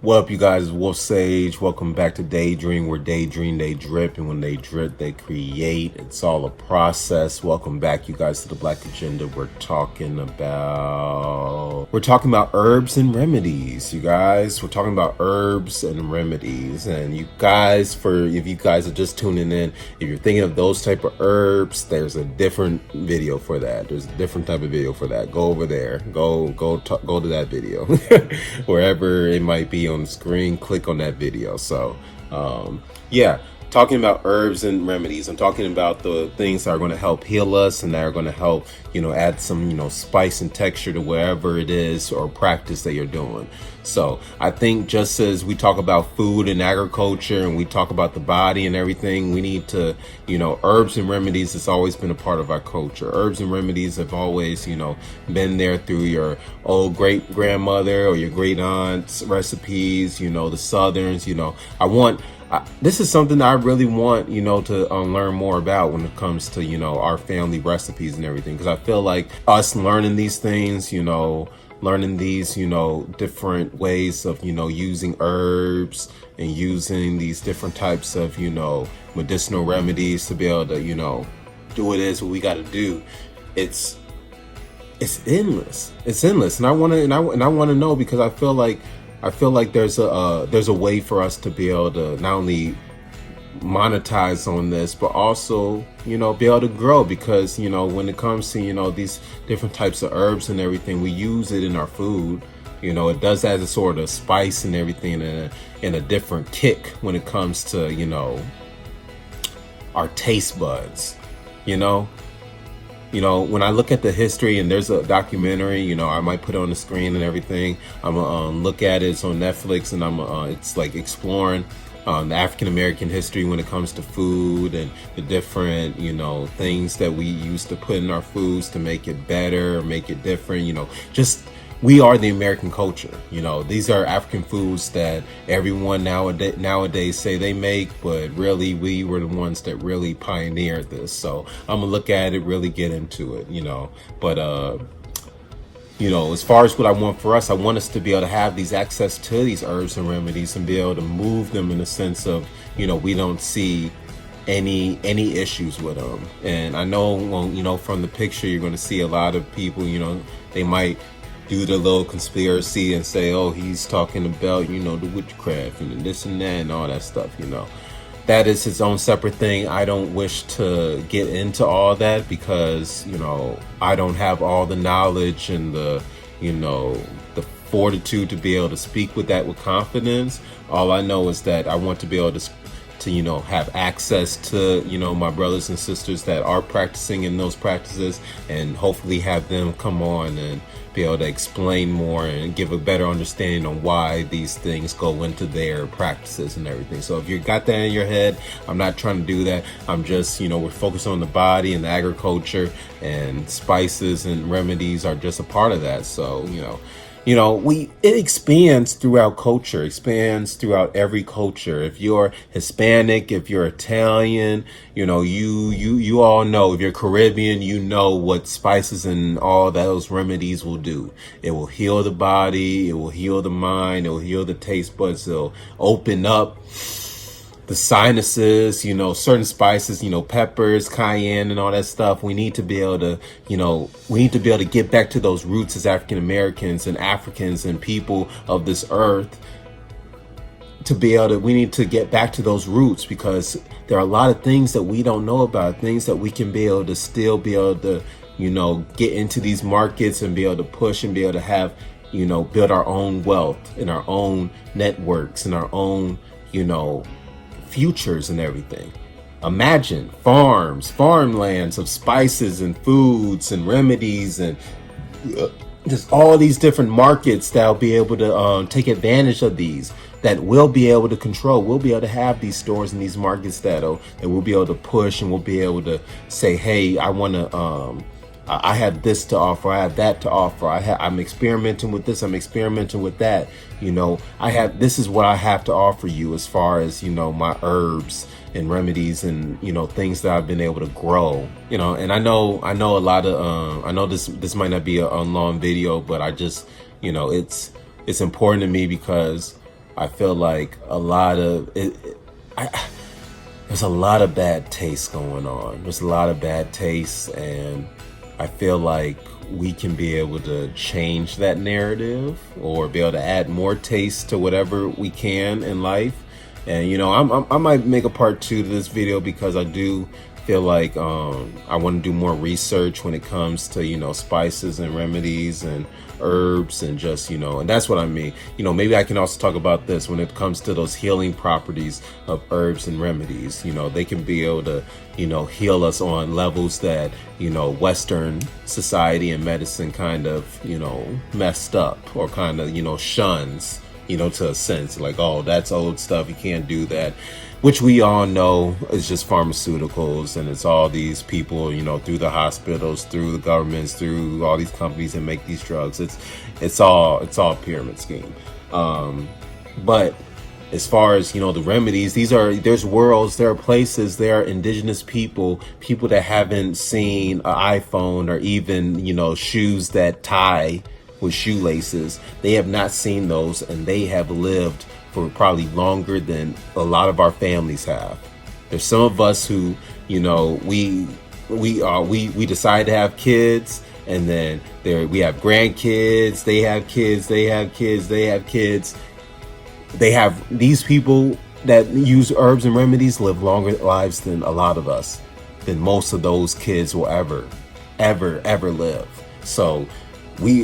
What up, you guys? Wolf Sage. Welcome back to Deydrm, where they dream, they drip, and when they drip, they create. It's all a process. Welcome back, you guys, to the Black Agenda. We're talking about herbs and remedies, you guys. We're talking about herbs and remedies, and you guys, if you guys are just tuning in, if you're thinking of those type of herbs, there's a different video for that. There's a different type of video for that. Go over there. Go to that video, wherever it might be on the screen. Click on that video. So yeah, talking about herbs and remedies. I'm talking about the things that are going to help heal us and that are going to help, add some, spice and texture to wherever it is or practice that you're doing. So I think just as we talk about food and agriculture and we talk about the body and everything, we need to, herbs and remedies has always been a part of our culture. Herbs and remedies have always, been there through your old great grandmother or your great aunt's recipes, the Southerns, this is something that I really want, to learn more about when it comes to, our family recipes and everything. Because I feel like us learning these things, learning these, different ways of, using herbs and using these different types of, medicinal remedies to be able to, do what it is what we got to do. It's endless. It's endless. And I want to know, because I feel like there's a way for us to be able to not only monetize on this, but also, be able to grow, because, when it comes to, these different types of herbs and everything, we use it in our food. It does add a sort of spice and everything and a different kick when it comes to, our taste buds, when I look at the history, and there's a documentary, I might put it on the screen and everything. I'm gonna look at it. It's on Netflix, and it's like exploring the African-American history when it comes to food and the different, things that we used to put in our foods to make it better, make it different, we are the American culture. These are African foods that everyone nowadays say they make, but really we were the ones that really pioneered this. So I'm gonna look at it, really get into it, but as far as what I want for us, I want us to be able to have these access to these herbs and remedies and be able to move them in a sense of, we don't see any issues with them. And I know, from the picture, you're going to see a lot of people, they might do the little conspiracy and say, oh, he's talking about, the witchcraft and this and that and all that stuff, That is its own separate thing. I don't wish to get into all that because, I don't have all the knowledge and the fortitude to be able to speak with that with confidence. All I know is that I want to be able to have access to, my brothers and sisters that are practicing in those practices, and hopefully have them come on and be able to explain more and give a better understanding on why these things go into their practices and everything. So if you got that in your head, I'm not trying to do that. I'm just, we're focused on the body and the agriculture, and spices and remedies are just a part of that. So, it expands throughout culture, expands throughout every culture. If you're Hispanic, if you're Italian, you all know. If you're Caribbean, what spices and all those remedies will do. It will heal the body, it will heal the mind, it will heal the taste buds, it'll open up the sinuses, certain spices, peppers, cayenne and all that stuff. We need to be able to, get back to those roots as African Americans and Africans and people of this earth. We need to get back to those roots, because there are a lot of things that we don't know about, things that we can be able to still be able to, get into these markets and be able to push and be able to have, build our own wealth and our own networks and our own, futures and everything. Imagine farmlands of spices and foods and remedies and just all these different markets that'll be able to take advantage of these, that we'll be able to control. We'll be able to have these stores and these markets that we'll be able to push, and we'll be able to say, hey, I want to I have this to offer, I have that to offer, I'm experimenting with this, I'm experimenting with that, this is what I have to offer you as far as, my herbs and remedies and, things that I've been able to grow, and I know a lot of, I know this might not be a long video, but I just, it's important to me because I feel like a lot of it, there's a lot of bad taste going on. There's a lot of bad taste, and I feel like we can be able to change that narrative or be able to add more taste to whatever we can in life. And, you know, I might make a part 2 to this video because I do feel like I want to do more research when it comes to, you know, spices and remedies and herbs and just, you know, and that's what I mean. You know, maybe I can also talk about this when it comes to those healing properties of herbs and remedies. You know, they can be able to, you know, heal us on levels that, you know, Western society and medicine kind of, you know, messed up or kind of, you know, shuns, you know, to a sense, like, oh, that's old stuff, you can't do that, which we all know is just pharmaceuticals, and it's all these people, you know, through the hospitals, through the governments, through all these companies that make these drugs. It's all a pyramid scheme. But as far as, you know, the remedies, there's worlds, there are places, there are indigenous people that haven't seen an iPhone or even, you know, shoes that tie with shoelaces. They have not seen those, and they have lived for probably longer than a lot of our families have. There's some of us who, you know, we decide to have kids, and then we have grandkids, they have kids, they have kids, they have kids. They have these people that use herbs and remedies live longer lives than a lot of us, than most of those kids will ever live. So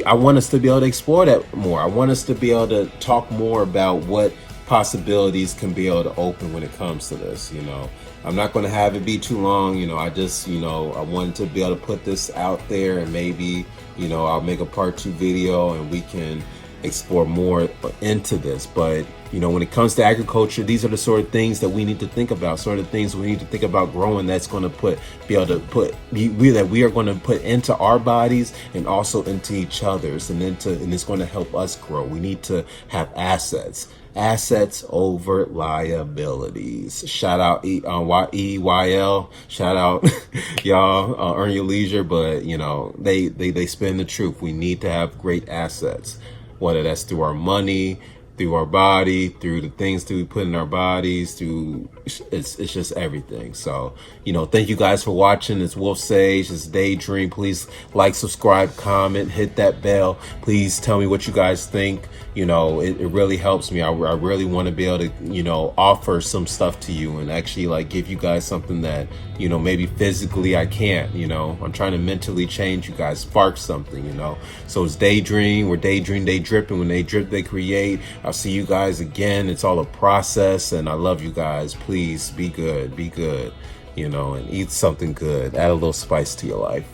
I want us to be able to explore that more. I want us to be able to talk more about what possibilities can be able to open when it comes to this. You know, I'm not going to have it be too long. You know, I just, you know, I wanted to be able to put this out there, and maybe, you know, I'll make a part 2 video and we can explore more into this. But, you know, when it comes to agriculture, these are the sort of things that we need to think about, sort of things we need to think about growing, that's going to we are going to put into our bodies and also into each other's, and it's going to help us grow. We need to have assets over liabilities. Shout out EYL, shout out y'all, earn your leisure. But, you know, they spin the truth. We need to have great assets, whether that's through our money, through our body, through the things that we put in our bodies, it's just everything. So, you know, thank you guys for watching. It's Wolf Sage, it's Deydrm. Please like, subscribe, comment, hit that bell. Please tell me what you guys think. You know, it really helps me. I really want to be able to, you know, offer some stuff to you and actually like give you guys something that, you know, maybe physically I can't. You know, I'm trying to mentally change you guys, spark something, you know. So it's Deydrm. We're Deydrm, they drip, and when they drip, they create. I'll see you guys again. It's all a process, and I love you guys. Please be good, you know, and eat something good. Add a little spice to your life.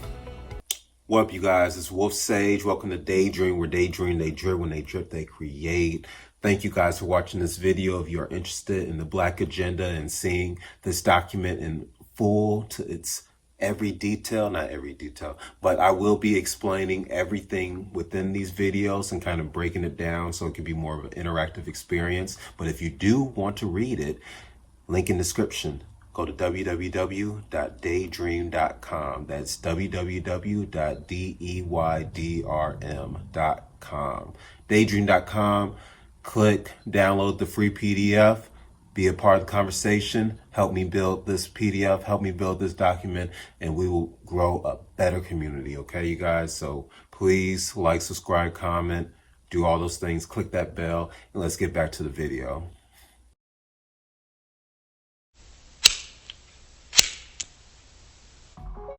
What up, you guys? It's Wolf Sage. Welcome to Deydrm. We're Deydrm, they drip, when they drip, they create. Thank you guys for watching this video. If you're interested in the Black agenda and seeing this document in full to its every detail, not every detail, but I will be explaining everything within these videos and kind of breaking it down so it can be more of an interactive experience. But if you do want to read it, link in description. Go to www.deydrm.com. That's www.deydrm.com. Deydrm.com. Click, download the free PDF. Be a part of the conversation. Help me build this PDF. Help me build this document, and we will grow a better community. Okay, you guys? So please like, subscribe, comment, do all those things. Click that bell, and let's get back to the video.